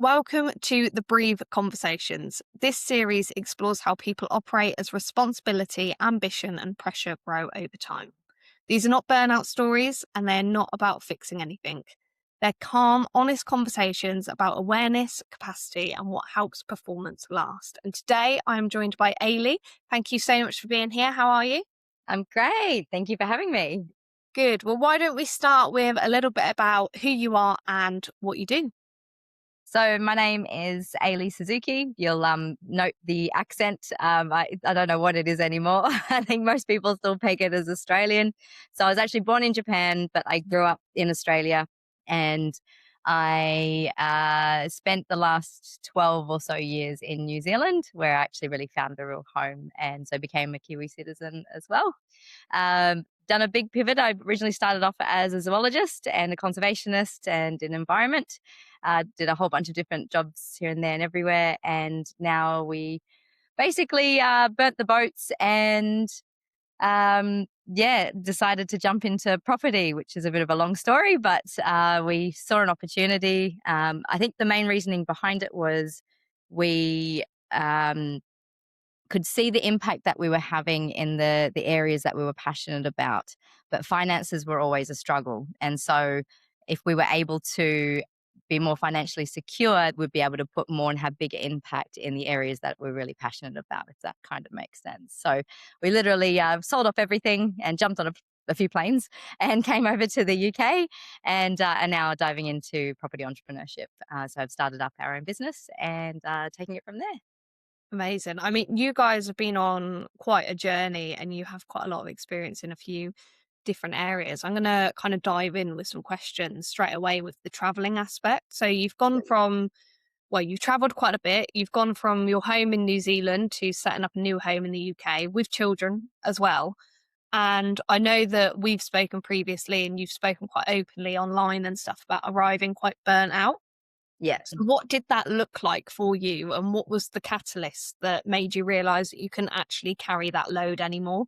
Welcome to the Breathe Conversations. This series explores how people operate as responsibility, ambition, and pressure grow over time. These are not burnout stories, and they're not about fixing anything. They're calm, honest conversations about awareness, capacity, and what helps performance last. And today I am joined by Ailie. Thank you so much for being here. How are you? I'm great. Thank you for having me. Good. Well, why don't we start with a little bit about who you are and what you do? So my name is Ailie Suzuki. You'll note the accent. I don't know what it is anymore. I think most people still peg it as Australian. So I was actually born in Japan, but I grew up in Australia, and I spent the last 12 or so years in New Zealand, where I actually really found a real home, and so became a Kiwi citizen as well. Done a big pivot. I originally started off as a zoologist and a conservationist and in environment. Did a whole bunch of different jobs here and there and everywhere. And now we basically burnt the boats and decided to jump into property, which is a bit of a long story, but we saw an opportunity. I think the main reasoning behind it was we could see the impact that we were having in the areas that we were passionate about, but finances were always a struggle. And so if we were able to be more financially secure, we'd be able to put more and have bigger impact in the areas that we're really passionate about, if that kind of makes sense. So we literally sold off everything and jumped on a few planes and came over to the UK, and are now diving into property entrepreneurship. So I've started up our own business and taking it from there. Amazing. I mean, you guys have been on quite a journey and you have quite a lot of experience in a few different areas. I'm going to kind of dive in with some questions straight away with the traveling aspect. So you've gone from, well, you've traveled quite a bit. You've gone from your home in New Zealand to setting up a new home in the UK with children as well. And I know that we've spoken previously and you've spoken quite openly online and stuff about arriving quite burnt out. Yeah. So what did that look like for you, and what was the catalyst that made you realize that you couldn't actually carry that load anymore?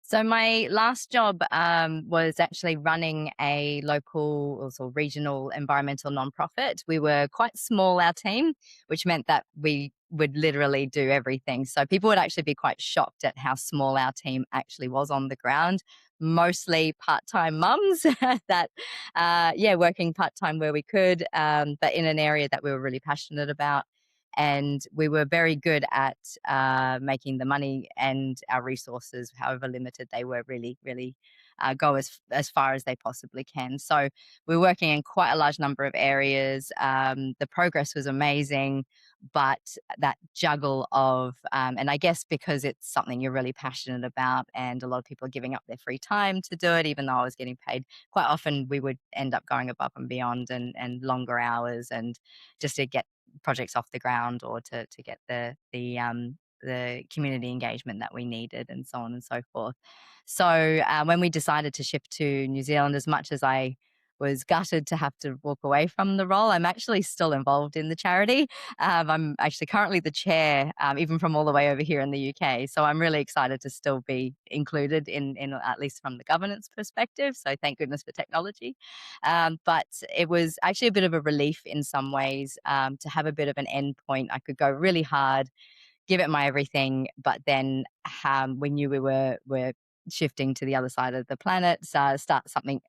So my last job was actually running a local, also regional environmental nonprofit. We were quite small, our team, which meant that we would literally do everything. So people would actually be quite shocked at how small our team actually was on the ground. Mostly part-time mums that, working part-time where we could, but in an area that we were really passionate about. And we were very good at making the money and our resources, however limited they were, really, really go as far as they possibly can. So we're working in quite a large number of areas. The progress was amazing, but that juggle of, and I guess because it's something you're really passionate about, and a lot of people are giving up their free time to do it, even though I was getting paid. Quite often, we would end up going above and beyond and longer hours, and just to get projects off the ground, or to get the community engagement that we needed, and so on and so forth. So when we decided to shift to New Zealand, as much as I was gutted to have to walk away from the role, I'm actually still involved in the charity. I'm actually currently the chair, even from all the way over here in the UK. So I'm really excited to still be included in at least from the governance perspective. So thank goodness for technology. But it was actually a bit of a relief in some ways, to have a bit of an end point. I could go really hard, give it my everything, but then we knew we were shifting to the other side of the planet, so start something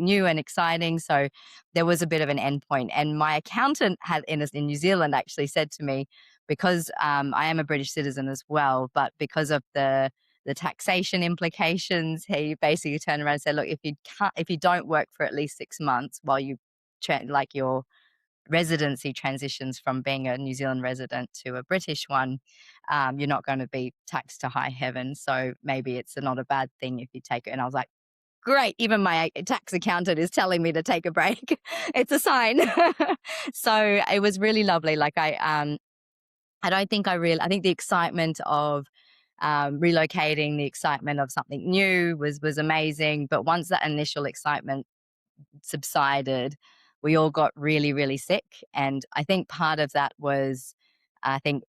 new and exciting. So there was a bit of an end point. And my accountant had in New Zealand actually said to me, because I am a British citizen as well, but because of the taxation implications, he basically turned around and said, look, if you don't work for at least 6 months while your residency transitions from being a New Zealand resident to a British one, you're not going to be taxed to high heaven. So maybe it's not a bad thing if you take it. And I was like, great, even my tax accountant is telling me to take a break. It's a sign. So it was really lovely. Like I think the excitement of relocating, the excitement of something new was amazing. But once that initial excitement subsided, we all got really, really sick. And I think part of that was, I think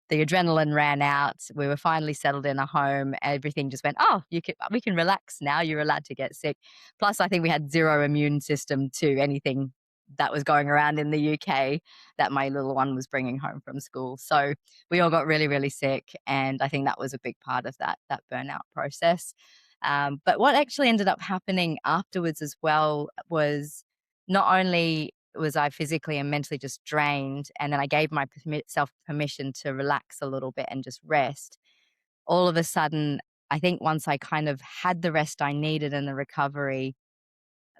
the adrenaline ran out. We were finally settled in a home. Everything just went, oh, we can relax now. You're allowed to get sick. Plus, I think we had zero immune system to anything that was going around in the UK that my little one was bringing home from school. So we all got really, really sick, and I think that was a big part of that burnout process. But what actually ended up happening afterwards as well was not only was I physically and mentally just drained, and then I gave myself permission to relax a little bit and just rest. All of a sudden, I think once I kind of had the rest I needed and the recovery,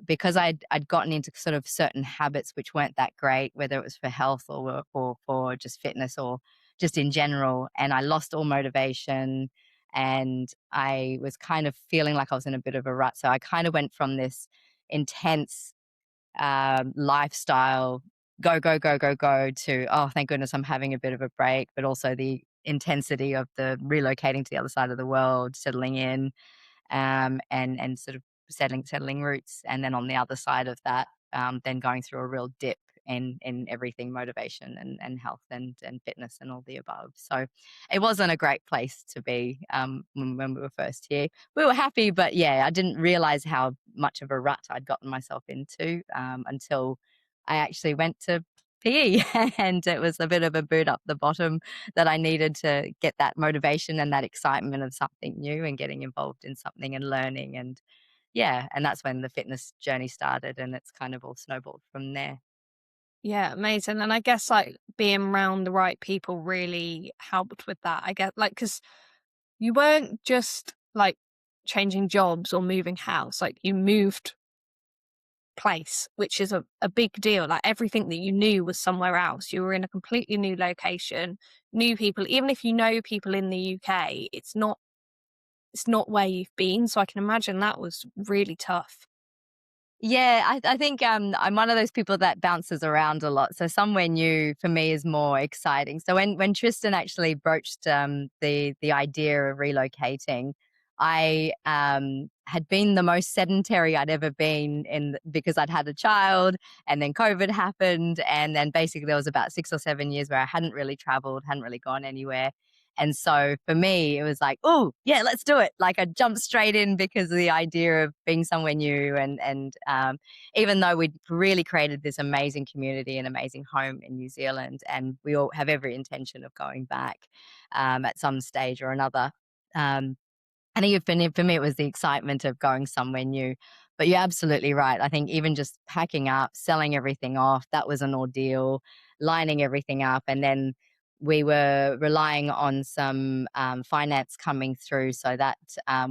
because I'd gotten into sort of certain habits which weren't that great, whether it was for health or for just fitness or just in general, and I lost all motivation, and I was kind of feeling like I was in a bit of a rut. So I kind of went from this intense lifestyle, go, go, go, go, go, to, oh, thank goodness I'm having a bit of a break, but also the intensity of the relocating to the other side of the world, settling in, and sort of settling roots, and then on the other side of that, then going through a real dip in everything, motivation and health and fitness and all the above. So it wasn't a great place to be when we were first here. We were happy, but yeah, I didn't realize how much of a rut I'd gotten myself into until I actually went to PE, and it was a bit of a boot up the bottom that I needed to get that motivation and that excitement of something new and getting involved in something and learning. And yeah, and that's when the fitness journey started, and it's kind of all snowballed from there. Yeah, amazing. And I guess like being around the right people really helped with that. I get like, because you weren't just like changing jobs or moving house, like you moved place, which is a big deal. Like everything that you knew was somewhere else. You were in a completely new location, new people. Even if you know people in the UK, it's not where you've been. So I can imagine that was really tough. Yeah, I think I'm one of those people that bounces around a lot. So somewhere new for me is more exciting. So when Tristan actually broached the idea of relocating, I had been the most sedentary I'd ever been in, because I'd had a child, and then COVID happened, and then basically there was about 6 or 7 years where I hadn't really traveled, hadn't really gone anywhere. And so for me, it was like, oh, yeah, let's do it. Like I jumped straight in because of the idea of being somewhere new. And even though we'd really created this amazing community and amazing home in New Zealand, and we all have every intention of going back at some stage or another. Um, I think for me, it was the excitement of going somewhere new. But you're absolutely right. I think even just packing up, selling everything off, that was an ordeal, lining everything up. And then we were relying on some finance coming through so that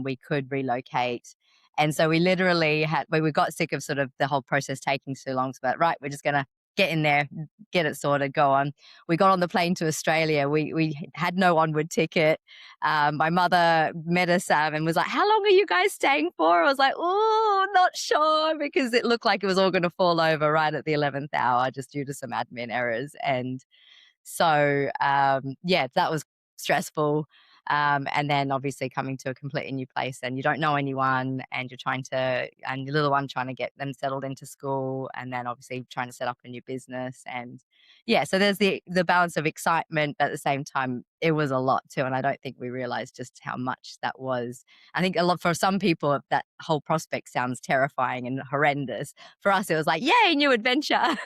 we could relocate. And so we literally we got sick of sort of the whole process taking so long. So, but right, we're just going to get in there, get it sorted, go on. We got on the plane to Australia. We had no onward ticket. My mother met us and was like, "How long are you guys staying for?" I was like, "Oh, not sure," because it looked like it was all going to fall over right at the 11th hour just due to some admin errors. And so, yeah, that was stressful. And then obviously coming to a completely new place, and you don't know anyone, and and your little one trying to get them settled into school, and then obviously trying to set up a new business. And yeah, so there's the balance of excitement, but at the same time, it was a lot too. And I don't think we realized just how much that was. I think a lot for some people, that whole prospect sounds terrifying and horrendous. For us, it was like, yay, new adventure.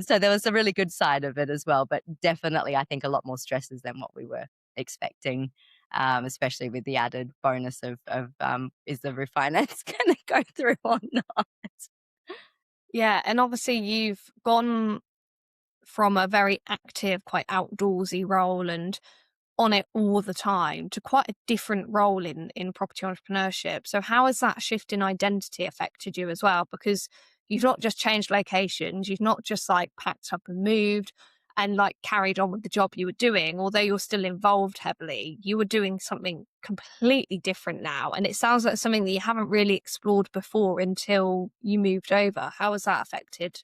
So there was a really good side of it as well, but definitely I think a lot more stresses than what we were expecting, especially with the added bonus of is the refinance going to go through or not? Yeah. And obviously you've gone from a very active, quite outdoorsy role and on it all the time to quite a different role in property entrepreneurship. So how has that shift in identity affected you as well? Because you've not just changed locations, you've not just like packed up and moved and like carried on with the job you were doing, although you're still involved heavily, you were doing something completely different now. And it sounds like something that you haven't really explored before until you moved over. How has that affected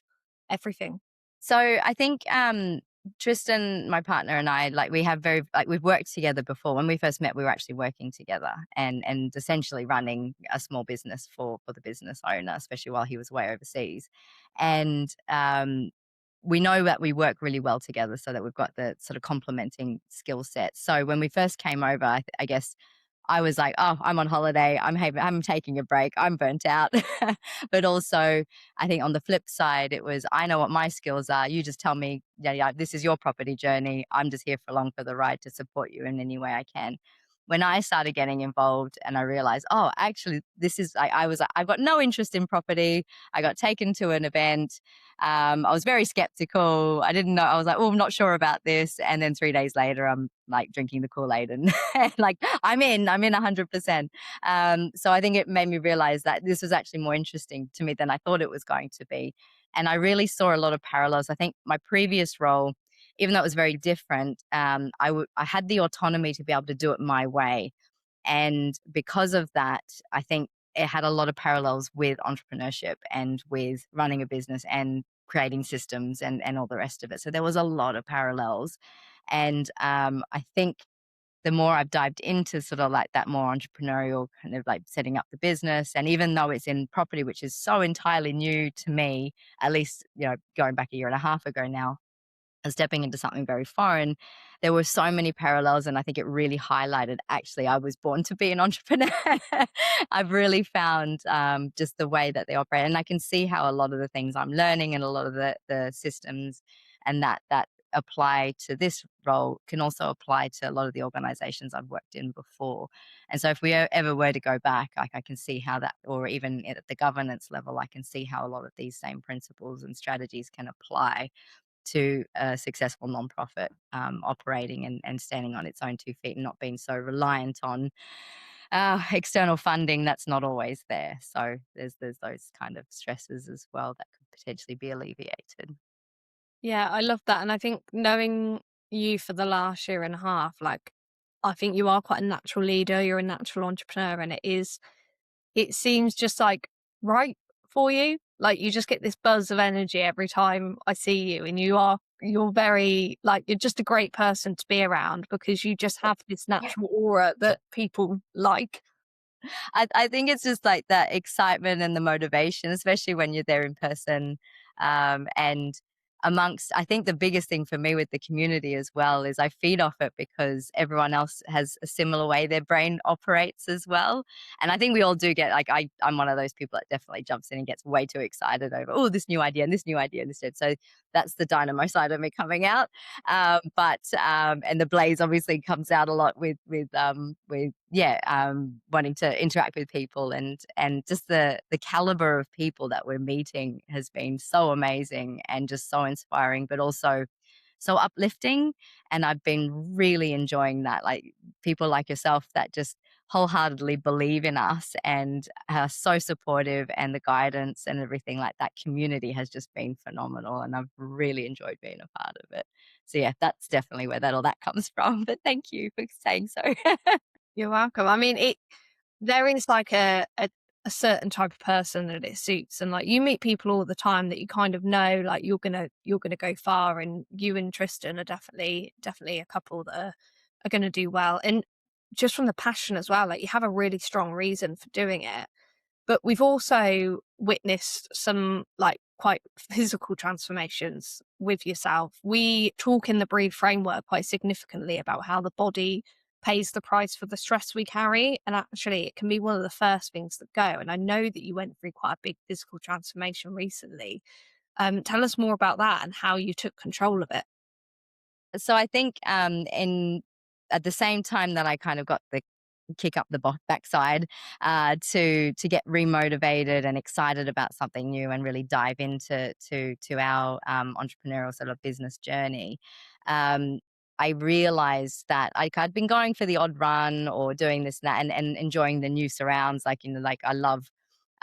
everything? So I think Tristan, my partner, and I, like, we have very, like, we've worked together before. When we first met, we were actually working together and essentially running a small business for the business owner, especially while he was way overseas. And we know that we work really well together, so that we've got the sort of complementing skill set. So when we first came over, I guess I was like, oh, I'm on holiday. I'm taking a break. I'm burnt out. But also, I think on the flip side, it was, I know what my skills are. You just tell me, yeah, yeah, this is your property journey. I'm just here for along for the ride to support you in any way I can. When I started getting involved and I realized, oh, actually, this is, I was, I've got no interest in property. I got taken to an event. I was very skeptical. I didn't know. I was like, oh, I'm not sure about this. And then 3 days later, I'm like drinking the Kool-Aid and like, I'm in 100%. So I think it made me realize that this was actually more interesting to me than I thought it was going to be. And I really saw a lot of parallels. I think my previous role, even though it was very different, I had the autonomy to be able to do it my way. And because of that, I think it had a lot of parallels with entrepreneurship and with running a business and creating systems and all the rest of it. So there was a lot of parallels. And I think the more I've dived into sort of like that more entrepreneurial kind of like setting up the business, and even though it's in property, which is so entirely new to me, at least, going back a year and a half ago now, and stepping into something very foreign, there were so many parallels. And I think it really highlighted, actually, I was born to be an entrepreneur. I've really found just the way that they operate. And I can see how a lot of the things I'm learning and a lot of the systems and that apply to this role can also apply to a lot of the organizations I've worked in before. And so if we ever were to go back, like, I can see how that, or even at the governance level, I can see how a lot of these same principles and strategies can apply to a successful nonprofit operating and standing on its own 2 feet and not being so reliant on external funding that's not always there. So there's those kind of stresses as well that could potentially be alleviated. Yeah, I love that. And I think knowing you for the last year and a half, like, I think you are quite a natural leader. You're a natural entrepreneur, and it seems just like right for you. Like, you just get this buzz of energy every time I see you, and you're very, like, you're just a great person to be around because you just have this natural aura that people like. I think it's just like that excitement and the motivation, especially when you're there in person. And amongst, I think the biggest thing for me with the community as well is I feed off it because everyone else has a similar way their brain operates as well. And I think we all do get, like, I'm one of those people that definitely jumps in and gets way too excited over, oh, this new idea and this new idea and this. So that's the dynamo side of me coming out. And the blaze obviously comes out a lot with wanting to interact with people, and just the caliber of people that we're meeting has been so amazing and just so inspiring, but also so uplifting. And I've been really enjoying that, like, people like yourself that just wholeheartedly believe in us and are so supportive, and the guidance and everything, like, that community has just been phenomenal, and I've really enjoyed being a part of it. So yeah, that's definitely where all that comes from. But thank you for saying so. You're welcome. I mean, there is like a certain type of person that it suits, and like, you meet people all the time that you kind of know, like, you're gonna go far, and you and Tristan are definitely a couple that are gonna do well. And just from the passion as well, like, you have a really strong reason for doing it. But we've also witnessed some, like, quite physical transformations with yourself. We talk in the Breathe framework quite significantly about how the body pays the price for the stress we carry. And actually, it can be one of the first things that go. And I know that you went through quite a big physical transformation recently. Tell us more about that and how you took control of it. So I think in at the same time that I kind of got the kick up the backside to get remotivated and excited about something new and really dive into our entrepreneurial sort of business journey. Um, I realized that I'd been going for the odd run or doing this and that, and enjoying the new surrounds. Like, like, I love,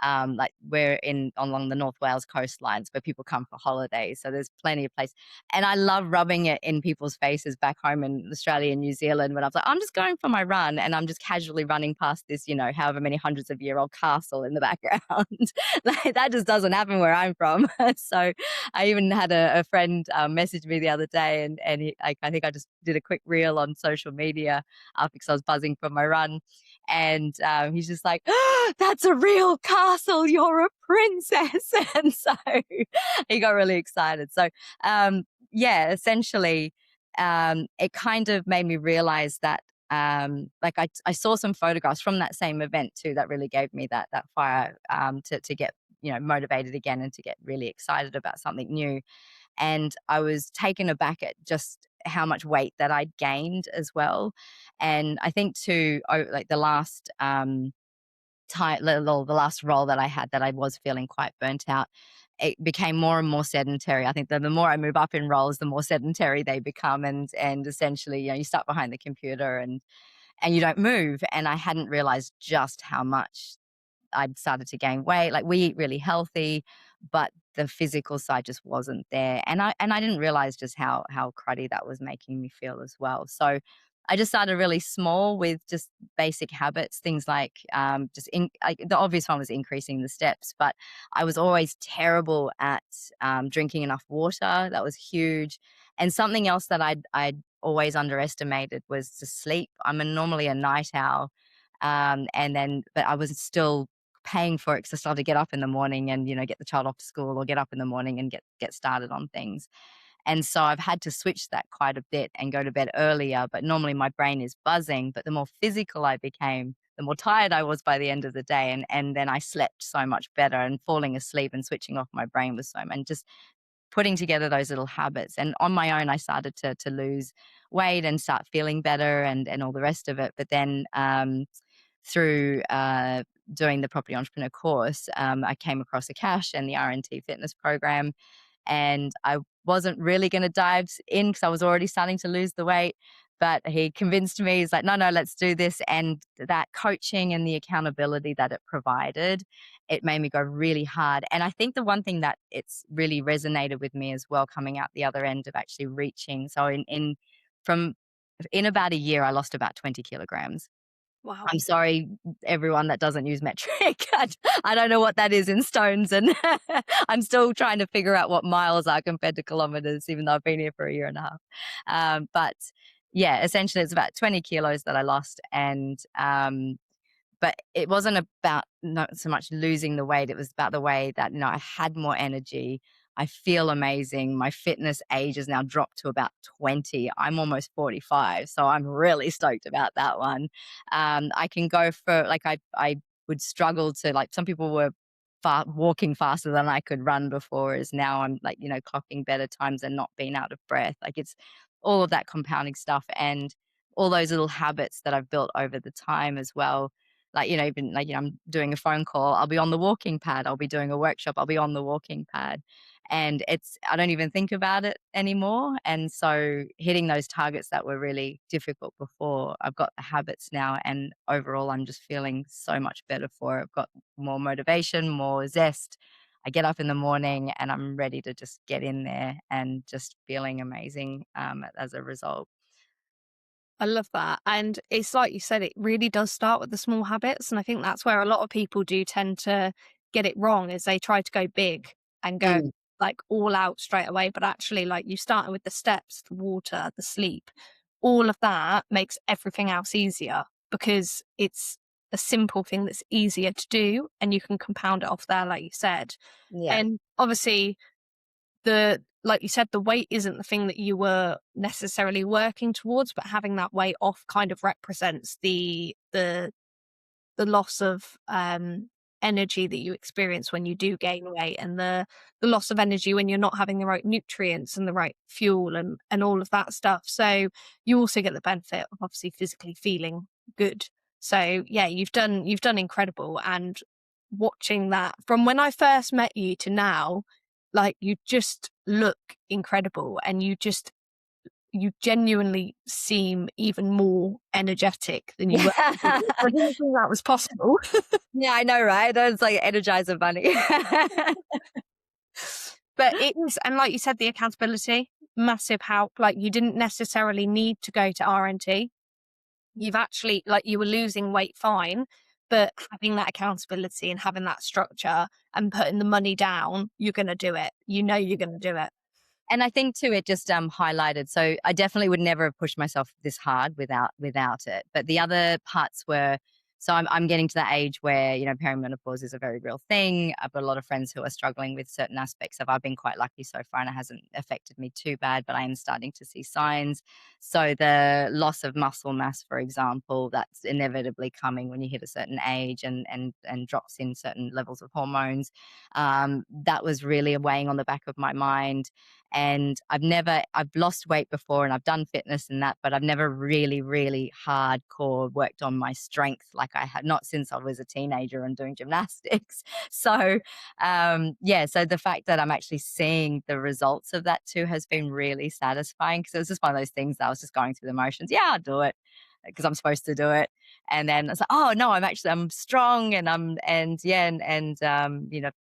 like, we're in along the North Wales coastlines where people come for holidays. So there's plenty of place. And I love rubbing it in people's faces back home in Australia and New Zealand when I was like, I'm just going for my run and I'm just casually running past this, however many hundreds of year old castle in the background. Like, that just doesn't happen where I'm from. So I even had a friend message me the other day, and I think I just did a quick reel on social media because I was buzzing from my run. And he's just like, oh, that's a real castle. You're a princess. And so he got really excited. So, yeah, essentially, it kind of made me realize that like I saw some photographs from that same event too that really gave me that fire, to get, motivated again and to get really excited about something new. And I was taken aback at just how much weight that I'd gained as well. And I think too, like the last the last role that I had, that I was feeling quite burnt out, it became more and more sedentary. I think that the more I move up in roles, the more sedentary they become, and essentially, you start behind the computer and you don't move. And I hadn't realized just how much I'd started to gain weight. Like, we eat really healthy, but the physical side just wasn't there. And I didn't realize just how cruddy that was making me feel as well. So I just started really small with just basic habits, things like, the obvious one was increasing the steps, but I was always terrible at drinking enough water. That was huge. And something else that I'd always underestimated was to sleep. Normally a night owl. But I was still paying for it because I started to get up in the morning and, get the child off to school, or get up in the morning and get started on things. And so I've had to switch that quite a bit and go to bed earlier. But normally my brain is buzzing. But the more physical I became, the more tired I was by the end of the day. And then I slept so much better, and falling asleep and switching off my brain was and just putting together those little habits. And on my own, I started to lose weight and start feeling better, and all the rest of it. But then, through doing the property entrepreneur course, I came across a cash and the R&T fitness program, and I wasn't really going to dive in because I was already starting to lose the weight. But he convinced me. He's like, no, no, let's do this. And that coaching and the accountability that it provided, it made me go really hard. And I think the one thing that it's really resonated with me as well, coming out the other end of actually reaching. So from in about a year, I lost about 20 kilograms. Wow. I'm sorry, everyone that doesn't use metric. I don't know what that is in stones, and I'm still trying to figure out what miles are compared to kilometers, even though I've been here for a year and a half. But yeah, essentially, it's about 20 kilos that I lost, and but it wasn't about not so much losing the weight. It was about the way that, I had more energy. I feel amazing. My fitness age has now dropped to about 20. I'm almost 45. So I'm really stoked about that one. I can go for, like, I would struggle to, like, some people were walking faster than I could run before, is now I'm like, clocking better times and not being out of breath. Like, it's all of that compounding stuff, and all those little habits that I've built over the time as well. Like, even like, I'm doing a phone call, I'll be on the walking pad. I'll be doing a workshop, I'll be on the walking pad. And I don't even think about it anymore. And so hitting those targets that were really difficult before, I've got the habits now. And overall, I'm just feeling so much better for it. I've got more motivation, more zest. I get up in the morning and I'm ready to just get in there, and just feeling amazing, as a result. I love that. And it's like you said, it really does start with the small habits. And I think that's where a lot of people do tend to get it wrong, is they try to go big and go Mm. like all out straight away. But actually, like, you started with the steps, the water, the sleep, all of that makes everything else easier, because it's a simple thing that's easier to do and you can compound it off there, like you said. Yeah. And obviously, like you said, the weight isn't the thing that you were necessarily working towards, but having that weight off kind of represents the loss of energy that you experience when you do gain weight, and the loss of energy when you're not having the right nutrients and the right fuel and all of that stuff. So you also get the benefit of obviously physically feeling good. So yeah, you've done incredible. And watching that from when I first met you to now, like, you just look incredible, and you genuinely seem even more energetic than you were. I didn't think that was possible. Yeah, I know, right? It's like Energizer Bunny. But it is, and like you said, the accountability, massive help. Like, you didn't necessarily need to go to R&T. You've actually, like, you were losing weight fine, but having that accountability and having that structure and putting the money down, you're gonna do it. You know you're gonna do it. And I think too, it just highlighted. So I definitely would never have pushed myself this hard without it. But the other parts were, So I'm getting to that age where, perimenopause is a very real thing. I've got a lot of friends who are struggling with certain aspects of. I've been quite lucky so far and it hasn't affected me too bad, but I am starting to see signs. So the loss of muscle mass, for example, that's inevitably coming when you hit a certain age, and drops in certain levels of hormones. That was really weighing on the back of my mind. And I've lost weight before and I've done fitness and that, but I've never really, really hardcore worked on my strength like I had, not since I was a teenager and doing gymnastics. So, yeah, so the fact that I'm actually seeing the results of that too has been really satisfying, because it was just one of those things that I was just going through the motions. Yeah, I'll do it because I'm supposed to do it. And then it's like, oh no, I'm strong, and I've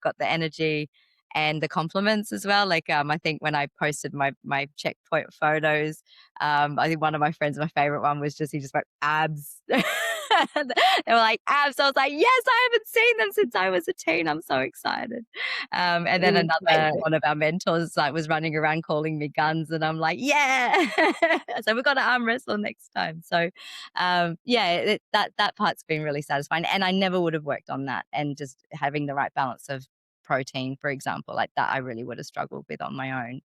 got the energy and the compliments as well. Like, I think when I posted my checkpoint photos, I think one of my friends, my favorite one was he just wrote abs. They were like abs. I was like, yes, I haven't seen them since I was a teen. I'm so excited. And then another Amazing. one of our mentors was running around calling me guns, and I'm like, yeah. So we've got to arm wrestle next time. So, yeah, that part's been really satisfying, and I never would have worked on that. And just having the right balance of protein, for example, like that, I really would have struggled with on my own.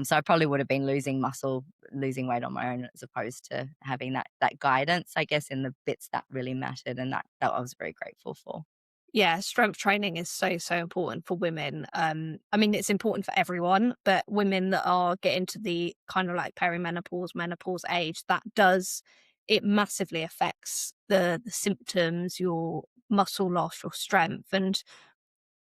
So I probably would have been losing weight on my own, as opposed to having that guidance, I guess, in the bits that really mattered, and that I was very grateful for. Yeah, strength training is so, so important for women. I mean, it's important for everyone, but women that are getting to the kind of like perimenopause, menopause age, it massively affects the symptoms, your muscle loss, your strength. And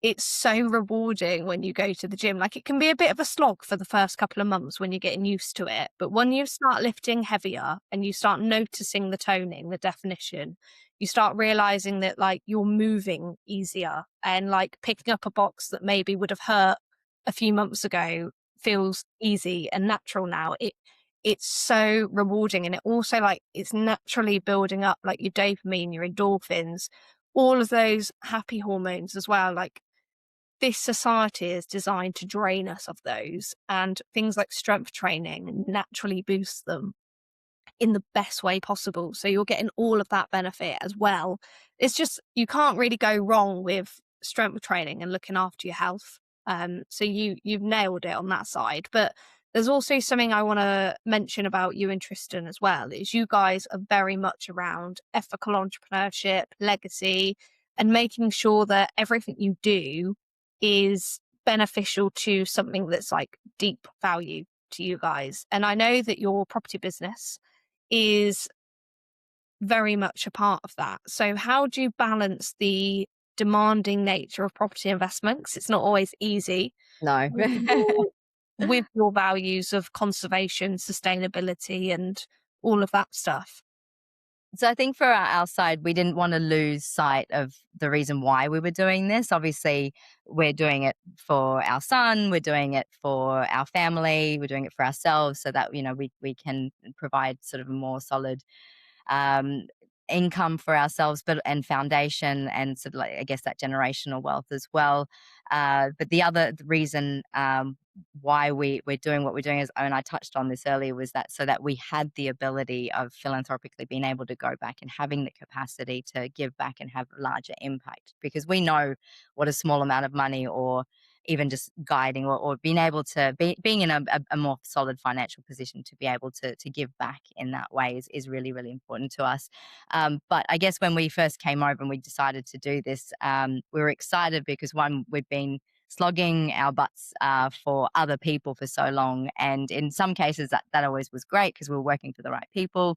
it's so rewarding when you go to the gym. Like, it can be a bit of a slog for the first couple of months when you're getting used to it, but when you start lifting heavier and you start noticing the toning, the definition, you start realizing that, like, you're moving easier, and, like, picking up a box that maybe would have hurt a few months ago feels easy and natural now. It's so rewarding, and it also, like, it's naturally building up, like, your dopamine, your endorphins, all of those happy hormones as well. Like, this society is designed to drain us of those, and things like strength training naturally boost them in the best way possible. So you're getting all of that benefit as well. It's just, you can't really go wrong with strength training and looking after your health. So you've nailed it on that side. But there's also something I want to mention about you and Tristan as well, is you guys are very much around ethical entrepreneurship, legacy, and making sure that everything you do is beneficial to something that's like deep value to you guys. And I know that your property business is very much a part of that. So how do you balance the demanding nature of property investment? 'Cause it's not always easy No. with your values of conservation, sustainability, and all of that stuff. So I think for our side, we didn't want to lose sight of the reason why we were doing this. Obviously, we're doing it for our son, we're doing it for our family, we're doing it for ourselves, so that we can provide sort of a more solid um, income for ourselves, and foundation, and sort of, like, I guess, that generational wealth as well. But the reason why we're doing what we're doing is, and I touched on this earlier, was that so that we had the ability of philanthropically being able to go back and having the capacity to give back and have larger impact, because we know what a small amount of money, or even just guiding, or being able to being in a more solid financial position to be able to give back in that way is really, really important to us. But I guess when we first came over and we decided to do this, we were excited because, one, we've been slogging our butts for other people for so long, and in some cases that always was great because we were working for the right people,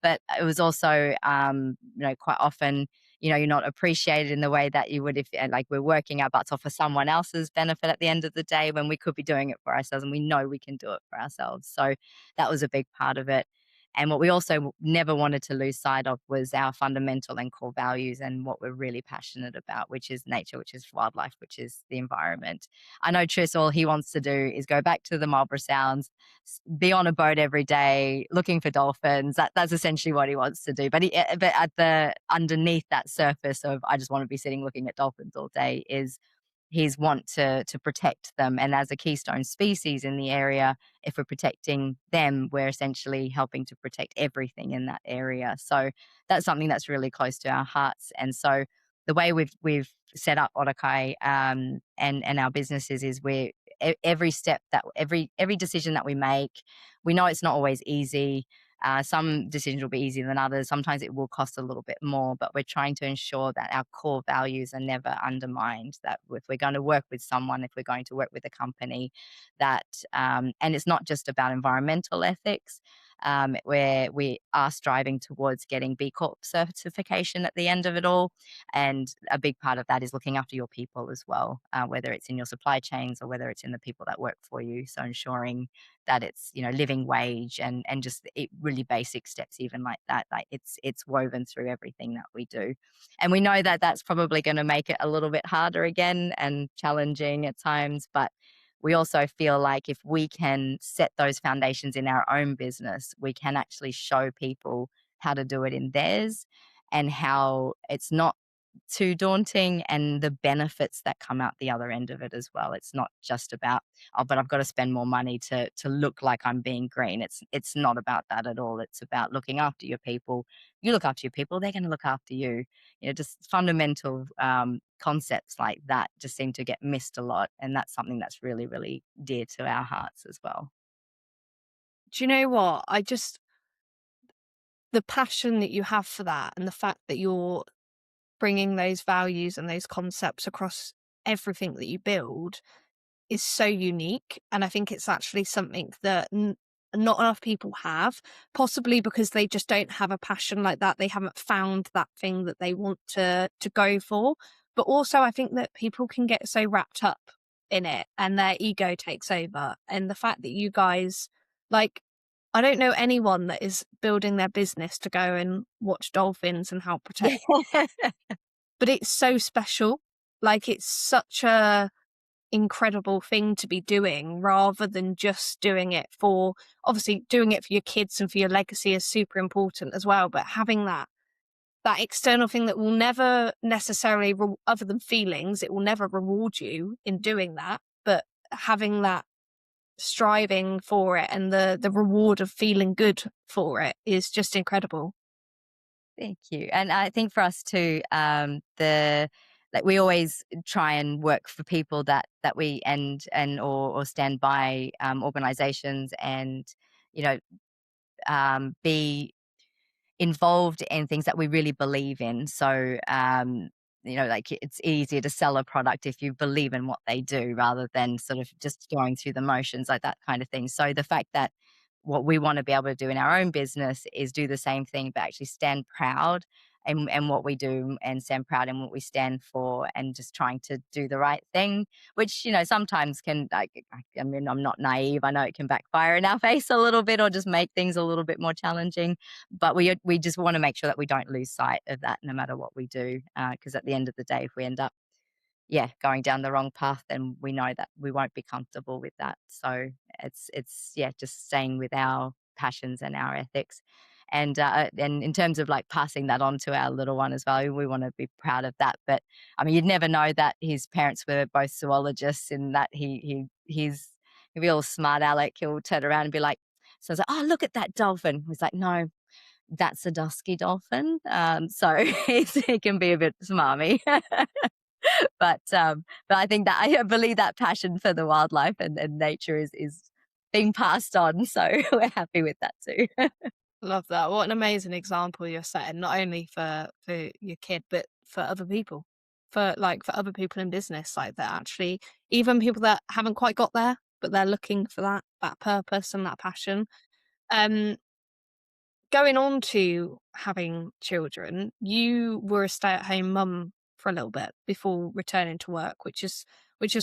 but it was also, quite often, you're not appreciated in the way that you would if, like, we're working our butts off for someone else's benefit at the end of the day, when we could be doing it for ourselves, and we know we can do it for ourselves. So that was a big part of it. And what we also never wanted to lose sight of was our fundamental and core values, and what we're really passionate about, which is nature, which is wildlife, which is the environment. I know Tris, all he wants to do is go back to the Marlborough Sounds, be on a boat every day looking for dolphins. That's essentially what he wants to do. But at the underneath that surface of, I just want to be sitting looking at dolphins all day, is his want to protect them. And as a keystone species in the area, if we're protecting them, we're essentially helping to protect everything in that area. So that's something that's really close to our hearts. And so the way we've set up Otakai and our businesses is we're every step that every decision that we make, we know it's not always easy. Some decisions will be easier than others. Sometimes it will cost a little bit more, but we're trying to ensure that our core values are never undermined. That if we're going to work with someone, if we're going to work with a company, that and it's not just about environmental ethics, where we are striving towards getting B Corp certification at the end of it all, and a big part of that is looking after your people as well, whether it's in your supply chains or whether it's in the people that work for you. So ensuring that it's, you know, living wage and just really basic steps even like that, like it's woven through everything that we do. And we know that that's probably going to make it a little bit harder again and challenging at times, but we also feel like if we can set those foundations in our own business, we can actually show people how to do it in theirs, and how it's not too daunting, and the benefits that come out the other end of it as well. It's not just about, oh, but I've got to spend more money to look like I'm being green. It's not about that at all. It's about looking after your people. You look after your people, they're going to look after you. You know, just fundamental concepts like that just seem to get missed a lot, and that's something that's really, really dear to our hearts as well. Do you know what? The passion that you have for that, and the fact that you're bringing those values and those concepts across everything that you build is so unique. And I think it's actually something that not enough people have, possibly because they just don't have a passion like that. They haven't found that thing that they want to go for. But also, I think that people can get so wrapped up in it and their ego takes over. And the fact that you guys, like, I don't know anyone that is building their business to go and watch dolphins and help protect, Yeah. but it's so special. Like, it's such a incredible thing to be doing, rather than just doing it for, obviously doing it for your kids and for your legacy is super important as well, but having that external thing that will never necessarily other than feelings, it will never reward you in doing that, but having that striving for it and the reward of feeling good for it is just incredible. Thank you. And I think for us too, the like we always try and work for people that we or stand by organizations, and you know, be involved in things that we really believe in. So, you know, like it's easier to sell a product if you believe in what they do rather than sort of just going through the motions, like that kind of thing. So the fact that what we want to be able to do in our own business is do the same thing, but actually stand proud and what we do, and stand proud in what we stand for, and just trying to do the right thing, which, you know, sometimes can, like, I mean, I'm not naive. I know it can backfire in our face a little bit or just make things a little bit more challenging, but we just want to make sure that we don't lose sight of that no matter what we do, because at the end of the day, if we end up, yeah, going down the wrong path, then we know that we won't be comfortable with that. So it's yeah, just staying with our passions and our ethics. And in terms of like passing that on to our little one as well, we want to be proud of that. But I mean, you'd never know that his parents were both zoologists, in that he'll be all smart aleck. He'll turn around and be like, so I was like, oh, look at that dolphin. He's like, no, that's a dusky dolphin. So it can be a bit smarmy. But I think that I believe that passion for the wildlife and nature is being passed on. So we're happy with that too. Love that. What an amazing example you're setting, not only for your kid, but for other people. For other people in business, like that actually, even people that haven't quite got there, but they're looking for that purpose and that passion. Um, Going on to having children, you were a stay-at-home mum for a little bit before returning to work, which is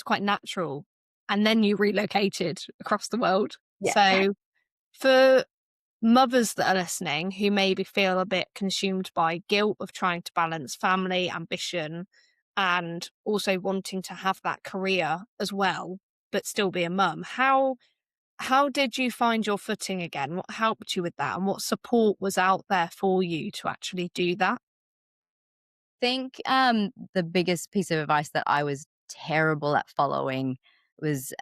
quite natural. And then you relocated across the world. Yeah. So for mothers that are listening who maybe feel a bit consumed by guilt of trying to balance family, ambition, and also wanting to have that career as well, but still be a mum, how did you find your footing again? What helped you with that? And what support was out there for you to actually do that? Think the biggest piece of advice that I was terrible at following was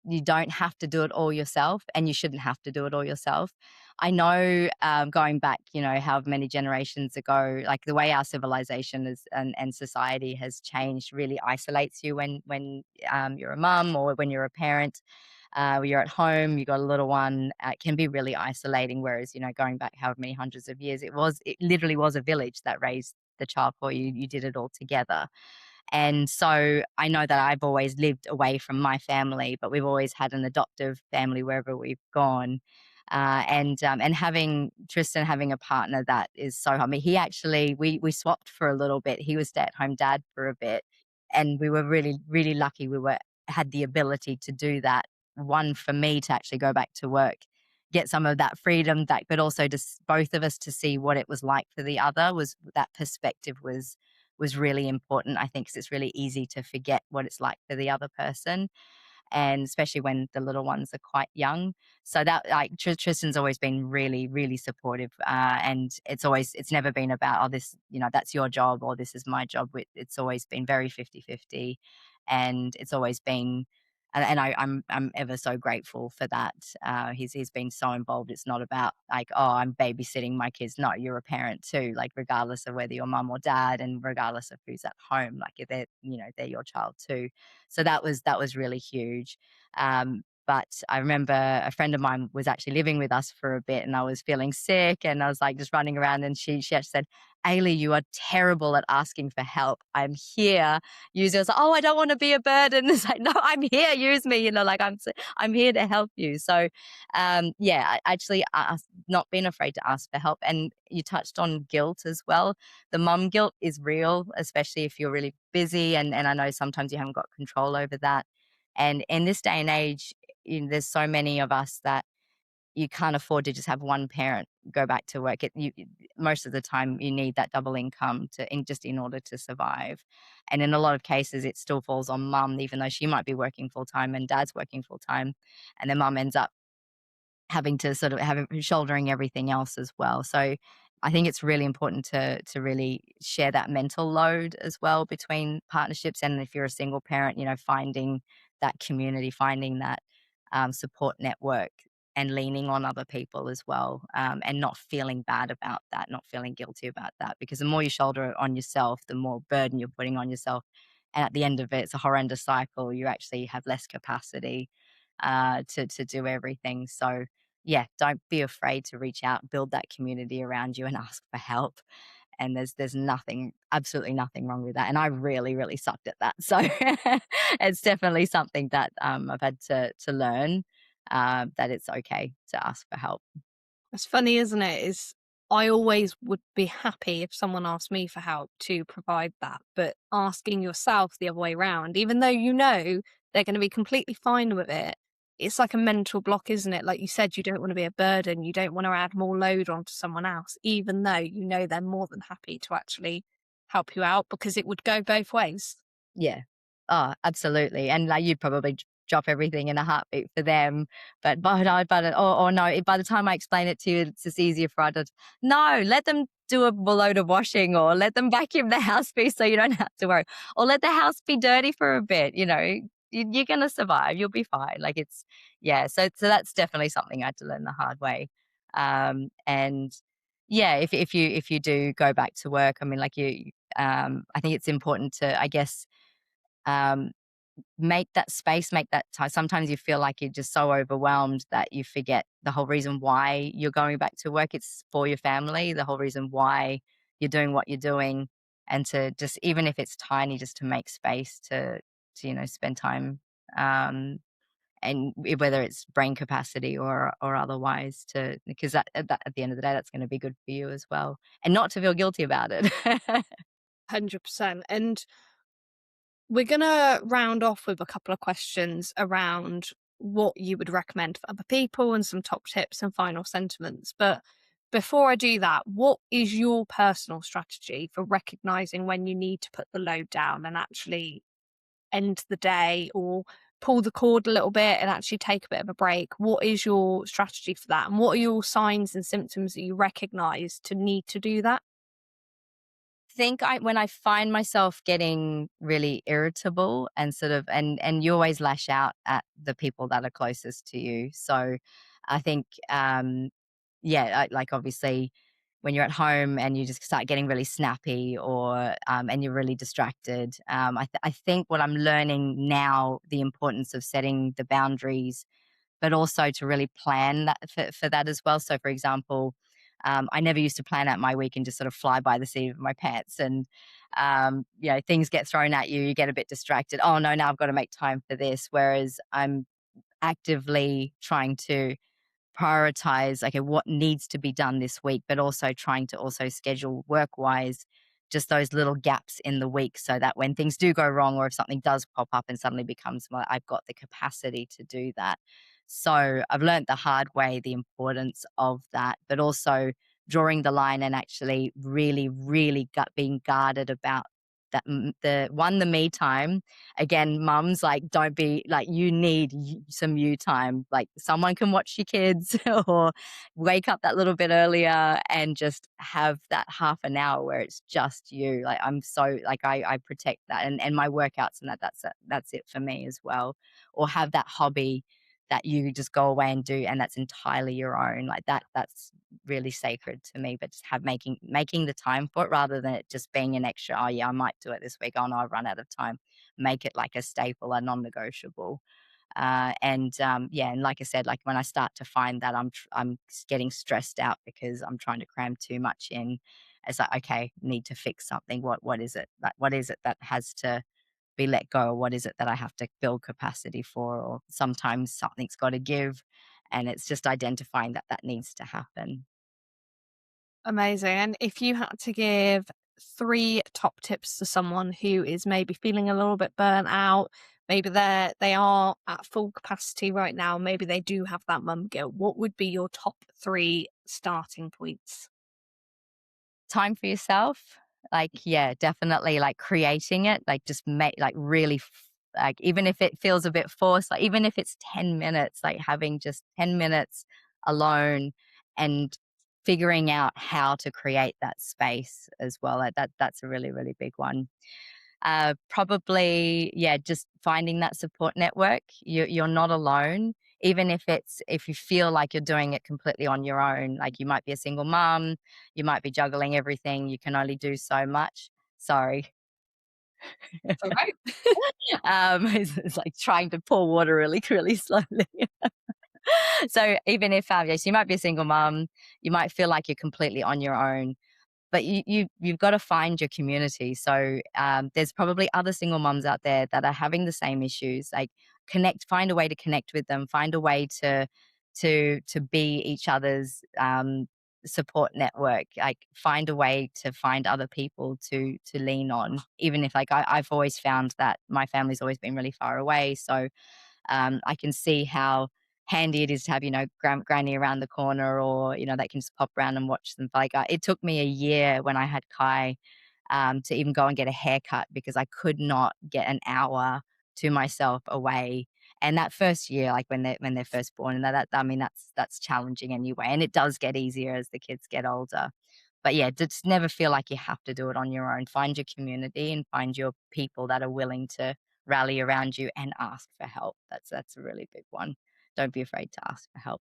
you don't have to do it all yourself, and you shouldn't have to do it all yourself. I know, going back, however many generations ago, like the way our civilization is and society has changed really isolates you when you're a mum or when you're a parent. You're at home, you got a little one. It can be really isolating. Whereas, going back however many hundreds of years, it literally was a village that raised the child for you. You did it all together. And so I know that I've always lived away from my family, but we've always had an adoptive family wherever we've gone. And having Tristan, having a partner that is so, I mean, he actually, we swapped for a little bit. He was stay at home dad for a bit, and we were really, really lucky. Had the ability to do that. One, for me to actually go back to work, get some of that freedom, but also just both of us to see what it was like for the other. Was that perspective was really important, I think, because it's really easy to forget what it's like for the other person, and especially when the little ones are quite young. So that, like, Tristan's always been really, really supportive, and it's never been about, oh, this, that's your job or this is my job. It's always been very 50-50, and it's always been, and I'm ever so grateful for that. He's been so involved. It's not about like, oh, I'm babysitting my kids. No, you're a parent too. Like, regardless of whether you're mum or dad, and regardless of who's at home, like, if they're your child too. So that was really huge. But I remember a friend of mine was actually living with us for a bit, and I was feeling sick, and I was like just running around, and she actually said, "Ailie, you are terrible at asking for help. I'm here. Use it." I was like, "Oh, I don't want to be a burden." It's like, "No, I'm here. Use me. Like, I'm here to help you." So, yeah, I actually not being afraid to ask for help. And you touched on guilt as well. The mum guilt is real, especially if you're really busy, and I know sometimes you haven't got control over that. And in this day and age, there's so many of us that you can't afford to just have one parent go back to work. Most of the time you need that double income just in order to survive. And in a lot of cases, it still falls on mum, even though she might be working full time and dad's working full time, and then mum ends up having to sort of shouldering everything else as well. So I think it's really important to really share that mental load as well between partnerships. And if you're a single parent, finding that community, finding that support network, and leaning on other people as well, and not feeling bad about that, not feeling guilty about that, because the more you shoulder it on yourself, the more burden you're putting on yourself. And at the end of it, it's a horrendous cycle. You actually have less capacity to do everything. So yeah, don't be afraid to reach out, build that community around you, and ask for help. And there's nothing, absolutely nothing wrong with that. And I really, really sucked at that. So it's definitely something that I've had to learn, that it's okay to ask for help. It's funny, isn't it? Is I always would be happy if someone asked me for help to provide that, but asking yourself the other way around, even though they're going to be completely fine with it, it's like a mental block, isn't it? Like you said, you don't want to be a burden, you don't want to add more load onto someone else, even though they're more than happy to actually help you out, because it would go both ways. Yeah. Oh, absolutely. And like, you'd probably drop everything in a heartbeat for them. Or no, by the time I explain it to you, it's just easier for others. No, let them do a load of washing, or let them vacuum the house for you so you don't have to worry. Or let the house be dirty for a bit. You're going to survive. You'll be fine. Like, yeah. So that's definitely something I had to learn the hard way. And yeah, if you do go back to work, I mean, like, I think it's important to, I guess, um, make that space, make that time. Sometimes you feel like you're just so overwhelmed that you forget the whole reason why you're going back to work. It's for your family, the whole reason why you're doing what you're doing. And to just, even if it's tiny, just to make space to spend time, and whether it's brain capacity or otherwise, because that at the end of the day, that's going to be good for you as well, and not to feel guilty about it. 100%. And we're going to round off with a couple of questions around what you would recommend for other people and some top tips and final sentiments. But before I do that, what is your personal strategy for recognizing when you need to put the load down and actually end the day, or pull the cord a little bit and actually take a bit of a break? What is your strategy for that? And what are your signs and symptoms that you recognize to need to do that? think when I find myself getting really irritable and sort of, and you always lash out at the people that are closest to you. So I think, yeah, like obviously when you're at home and you just start getting really snappy, or and you're really distracted. I think what I'm learning now, the importance of setting the boundaries, but also to really plan that for that as well. So, for example, I never used to plan out my week and just sort of fly by the seat of my pants. And, things get thrown at you, you get a bit distracted. Oh, no, now I've got to make time for this. Whereas I'm actively trying to prioritize, okay, what needs to be done this week, but also trying to also schedule work wise just those little gaps in the week, so that when things do go wrong, or if something does pop up and suddenly becomes, well, I've got the capacity to do that. So I've learned the hard way the importance of that, but also drawing the line and actually really, really being guarded about that. The me time. Again, mums, like, don't be like, you need some you time. Like, someone can watch your kids or wake up that little bit earlier and just have that half an hour where it's just you. Like, I'm so, like, I protect that, and my workouts, and that's it for me as well. Or have that hobby that you just go away and do, and that's entirely your own. Like, that's really sacred to me. But just making the time for it, rather than it just being an extra, oh yeah, I might do it this week, oh no, I've run out of time. Make it like a staple, a non-negotiable. Yeah, and like I said, like, when I start to find that I'm getting stressed out because I'm trying to cram too much in, it's like, okay, need to fix something. What is it? What is it that has to be let go? Or what is it that I have to build capacity for? Or sometimes something's got to give, and it's just identifying that that needs to happen. Amazing. And if you had to give 3 top tips to someone who is maybe feeling a little bit burnt out, maybe they are at full capacity right now, maybe they do have that mum guilt, what would be your top 3 starting points? Time for yourself. Like, yeah, definitely, like, creating it, like, just make, like, really like, even if it feels a bit forced, like, even if it's 10 minutes, like, having just 10 minutes alone, and figuring out how to create that space as well. Like, that's a really, really big one. Probably, yeah, just finding that support network. You're not alone, even if you feel like you're doing it completely on your own. Like, you might be a single mom, you might be juggling everything. You can only do so much. Sorry. All right. It's like trying to pour water really, really slowly. So even if, yes, you might be a single mom, you might feel like you're completely on your own, but you've got to find your community. So there's probably other single moms out there that are having the same issues. Like, find a way to connect with them, find a way to be each other's support network. Like, find a way to find other people to lean on. Even if, like, I've always found that my family's always been really far away, so I can see how handy it is to have, granny around the corner, or, that can just pop around and watch them. Like, it took me a year when I had Kai to even go and get a haircut, because I could not get an hour to myself away. And that first year, like, when they're first born, and I mean, that's challenging anyway. And it does get easier as the kids get older. But yeah, just never feel like you have to do it on your own. Find your community and find your people that are willing to rally around you and ask for help. That's a really big one. Don't be afraid to ask for help.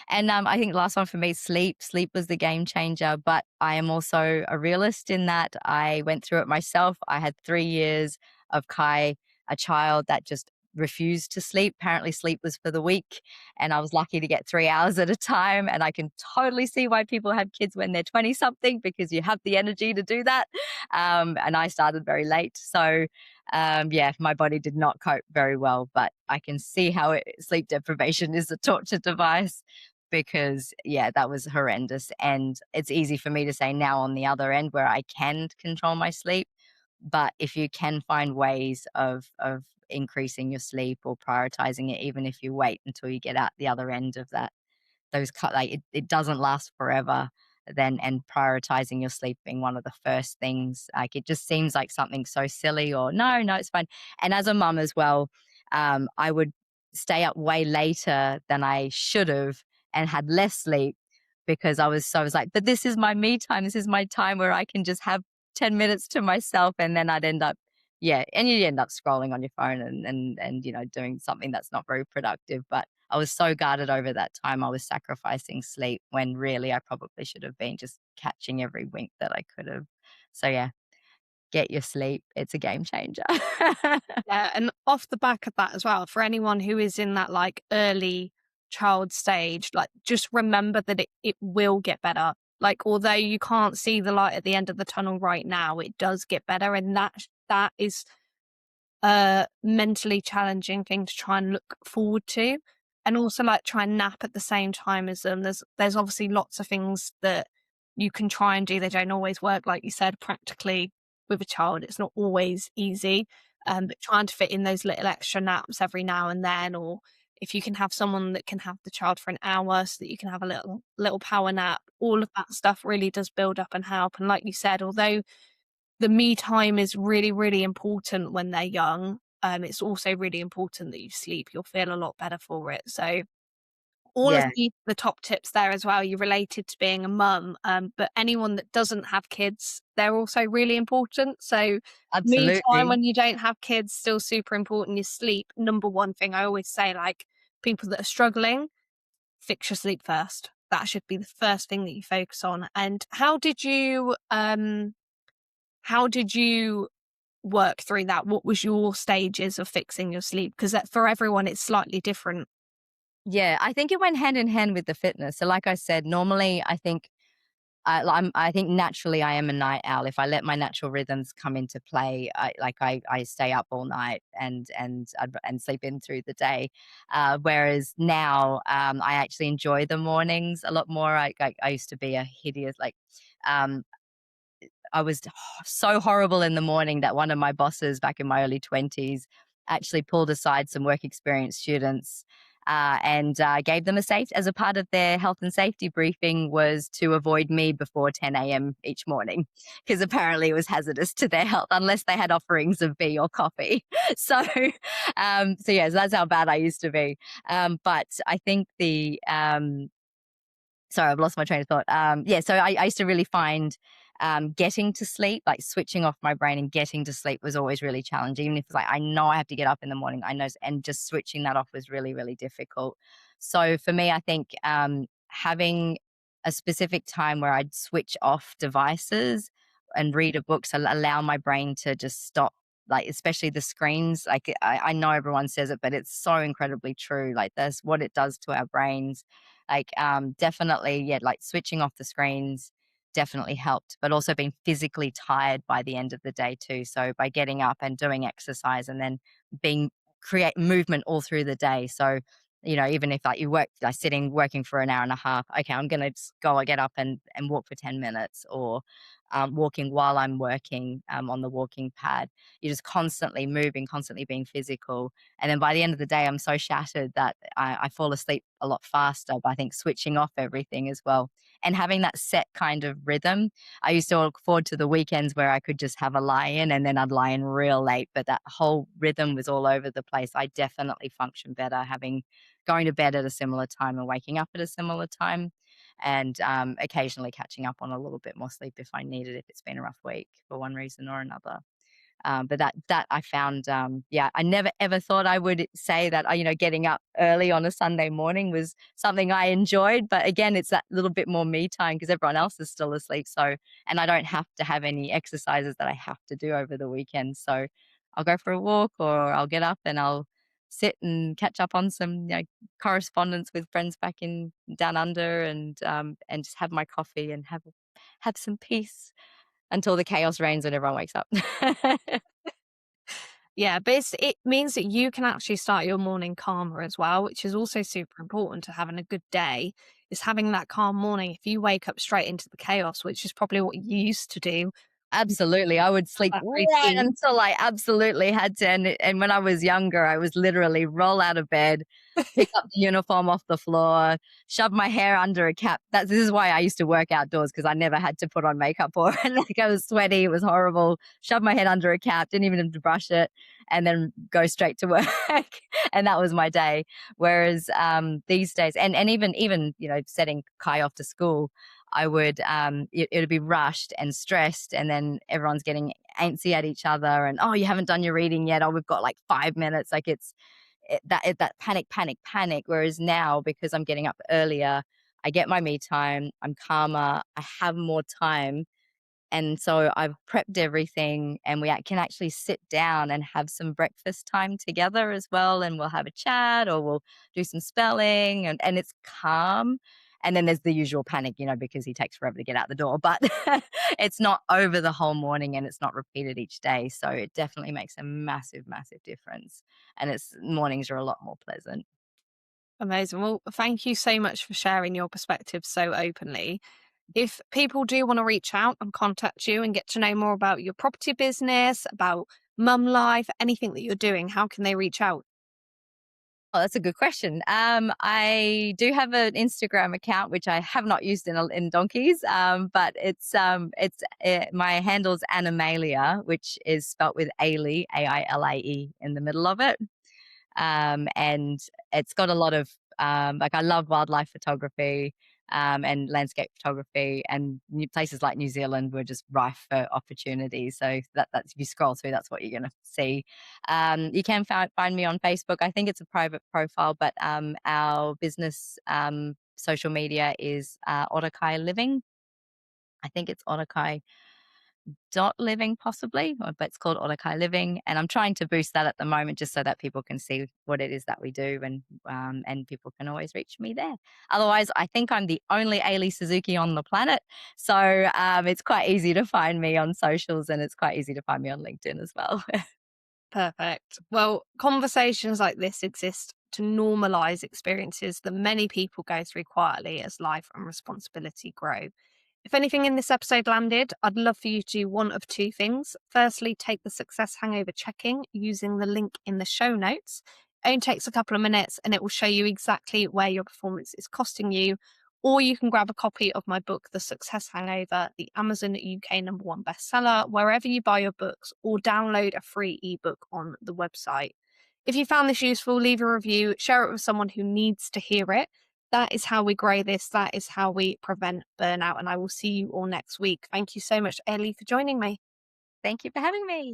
And I think the last one for me, sleep. Sleep was the game changer, but I am also a realist in that I went through it myself. I had 3 years of Kai, a child that just refused to sleep. Apparently, sleep was for the weak, and I was lucky to get 3 hours at a time. And I can totally see why people have kids when they're 20 something, because you have the energy to do that. And I started very late. So, yeah, my body did not cope very well, but I can see how sleep deprivation is a torture device, because, yeah, that was horrendous. And it's easy for me to say now on the other end, where I can control my sleep. But if you can find ways of increasing your sleep or prioritizing it, even if you wait until you get out the other end of that, like, it doesn't last forever, then, and prioritizing your sleep being one of the first things. Like, it just seems like something so silly, or no, it's fine. And as a mum as well, I would stay up way later than I should have, and had less sleep, because I was like, but this is my me time. This is my time where I can just have 10 minutes to myself. And then I'd end up, yeah, and you end up scrolling on your phone and, doing something that's not very productive. But I was so guarded over that time. I was sacrificing sleep when really I probably should have been just catching every wink that I could have. So yeah, get your sleep. It's a game changer. Yeah, and off the back of that as well, for anyone who is in that like early child stage, like just remember that it will get better. Like although you can't see the light at the end of the tunnel right now, it does get better, and that is a mentally challenging thing to try and look forward to, and also like try and nap at the same time as them. There's obviously lots of things that you can try and do. They don't always work, like you said, practically with a child. It's not always easy. But trying to fit in those little extra naps every now and then, or if you can have someone that can have the child for an hour so that you can have a little power nap, all of that stuff really does build up and help. And like you said, although the me time is really, really important when they're young. It's also really important that you sleep. You'll feel a lot better for it. So all of Yeah, the top tips there as well, you related to being a mum, but anyone that doesn't have kids, they're also really important. So me time absolutely. when you don't have kids, still super important. Your sleep, number one thing I always say, like people that are struggling, fix your sleep first. That should be the first thing that you focus on. And how did you work through that? What was your stages of fixing your sleep? Because that for everyone, it's slightly different. Yeah, I think it went hand in hand with the fitness. So like I said, normally I think naturally I am a night owl. If I let my natural rhythms come into play, I stay up all night and sleep in through the day. Whereas now, I actually enjoy the mornings a lot more. I used to be a hideous um, I was so horrible in the morning that one of my bosses back in my early 20s actually pulled aside some work experience students, and gave them a safe as a part of their health and safety briefing was to avoid me before 10 a.m. each morning because apparently it was hazardous to their health unless they had offerings of tea or coffee. So, so yeah, so that's how bad I used to be. But I think sorry, I've lost my train of thought. Yeah, so I used to really find getting to sleep, like switching off my brain and getting to sleep was always really challenging. Even if it's like I know I have to get up in the morning, I know, and just switching that off was really, really difficult. So for me, I think having a specific time where I'd switch off devices and read a book, so allow my brain to just stop. Like especially the screens, like I know everyone says it, but it's so incredibly true. Like that's what it does to our brains. Like definitely, yeah, like switching off the screens definitely helped, but also being physically tired by the end of the day too. So by getting up and doing exercise and then being create movement all through the day. So, even if like you work like sitting working for an hour and a half, okay, I'm gonna just go get up and walk for 10 minutes or walking while I'm working on the walking pad. You're just constantly moving, constantly being physical. And then by the end of the day, I'm so shattered that I fall asleep a lot faster. But I think switching off everything as well and having that set kind of rhythm. I used to look forward to the weekends where I could just have a lie in and then I'd lie in real late. But that whole rhythm was all over the place. I definitely function better having going to bed at a similar time and waking up at a similar time and occasionally catching up on a little bit more sleep if I need it, if it's been a rough week for one reason or another. But that I found, yeah, I never ever thought I would say that, getting up early on a Sunday morning was something I enjoyed. But again, it's that little bit more me time because everyone else is still asleep. So, and I don't have to have any exercises that I have to do over the weekend. So I'll go for a walk or I'll get up and I'll sit and catch up on some correspondence with friends back in down under and just have my coffee and have some peace until the chaos reigns and everyone wakes up. Yeah, but it means that you can actually start your morning calmer as well, which is also super important to having a good day, is having that calm morning. If you wake up straight into the chaos, which is probably what you used to do, Absolutely, I would sleep that right routine. until I absolutely had to, and when I was younger, I was literally roll out of bed, pick up the uniform off the floor, shove my hair under a cap. This is why I used to work outdoors, because I never had to put on makeup or like I was sweaty. It was horrible. Shove my head under a cap, didn't even have to brush it, and then go straight to work. And that was my day. Whereas these days, and even setting Kai off to school, I would it would be rushed and stressed, and then everyone's getting antsy at each other, and, oh, you haven't done your reading yet, oh, we've got like 5 minutes, like that panic. Whereas now, because I'm getting up earlier, I get my me time, I'm calmer, I have more time, and so I've prepped everything, and can actually sit down and have some breakfast time together as well. And we'll have a chat, or we'll do some spelling, and it's calm. And then there's the usual panic, because he takes forever to get out the door, but it's not over the whole morning, and it's not repeated each day. So it definitely makes a massive, massive difference. And mornings are a lot more pleasant. Amazing. Well, thank you so much for sharing your perspective so openly. If people do want to reach out and contact you and get to know more about your property business, about mum life, anything that you're doing, how can they reach out? Oh, that's a good question. I do have an Instagram account which I have not used in donkeys, but my handle's Animalia, which is spelt with Ailie, Ailie, in the middle of it. And it's got a lot of like, I love wildlife photography, and landscape photography, and places like New Zealand were just rife for opportunities. So that's if you scroll through, that's what you're going to see. You can find me on Facebook. I think it's a private profile, but our business social media is Otakai Living. I think it's Otakai living, possibly, but it's called Otakai Living, and I'm trying to boost that at the moment, just so that people can see what it is that we do, and people can always reach me there. Otherwise, I think I'm the only Ailie Suzuki on the planet, so it's quite easy to find me on socials, and it's quite easy to find me on LinkedIn as well. Perfect. Well, conversations like this exist to normalize experiences that many people go through quietly as life and responsibility grow. If anything in this episode landed, I'd love for you to do one of two things. Firstly, take the Success Hangover checking using the link in the show notes. It only takes a couple of minutes and it will show you exactly where your performance is costing you. Or you can grab a copy of my book, The Success Hangover, the Amazon UK #1 bestseller, wherever you buy your books, or download a free ebook on the website. If you found this useful, leave a review, share it with someone who needs to hear it. That is how we grow this. That is how we prevent burnout. And I will see you all next week. Thank you so much, Ellie, for joining me. Thank you for having me.